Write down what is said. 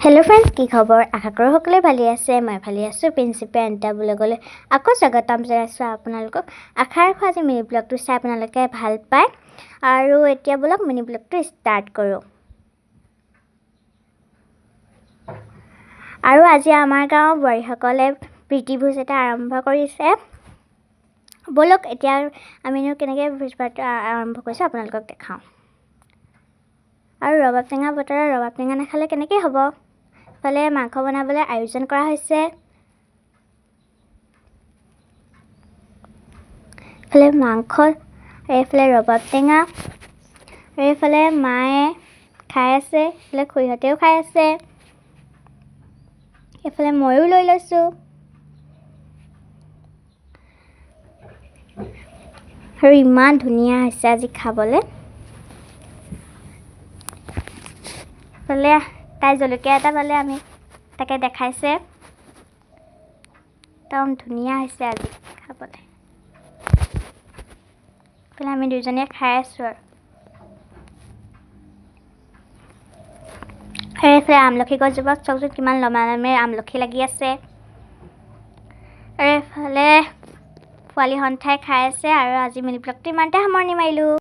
Hello' friends, কি খবৰ? আশা কৰোঁ সকলোৱে ভালে আছে। মই ভালে আছোঁ। প্ৰিন্সিপে আনিতা বুলি ক'লে আকৌ স্বাগতম জনাইছোঁ আপোনালোকক। আশা ৰাখোঁ আজি মিনি ব্লগটো চাই আপোনালোকে ভাল পায়। আৰু এতিয়া ব'লক মিনি ব্লগটো ষ্টাৰ্ট কৰোঁ। আৰু আজি আমাৰ গাঁৱৰ বোৱাৰীসকলে প্ৰীতিভোজ এটা আৰম্ভ কৰিছে। ব'লক এতিয়া আমিনো কেনেকৈ ভোজ ভাতটো আৰম্ভ কৰিছোঁ আপোনালোকক দেখাওঁ। আৰু ৰবাব টেঙা বতৰৰ ৰবাব টেঙা নাখালে কেনেকৈ হ'ব? ফালে মাংস বনাবলৈ আয়োজন কৰা হৈছে। এইফালে মাংস, এইফালে ৰবাব টেঙা, এইফালে মায়ে খাই আছে, এইফালে খুৰীহঁতেও খাই আছে, এইফালে ময়ো লৈ লৈছোঁ। আৰু ইমান ধুনীয়া হৈছে আজি খাবলৈ। এইফালে তাই জলকীয়া এটা পালে, আমি তাকে দেখাইছে। একদম ধুনীয়া হৈছে আজি খাবলৈ। এইফালে আমি দুইজনীয়ে খাই আছোঁ। আৰু এইফালে আমলখি গছজোপাত চাওকচোন কিমান লমা লমে আমলখি লাগি আছে। আৰু এইফালে পোৱালি সন্থাই খাই আছে। আৰু আজি মিনি ব্লগটো ইমানতে সামৰণি মাৰিলোঁ।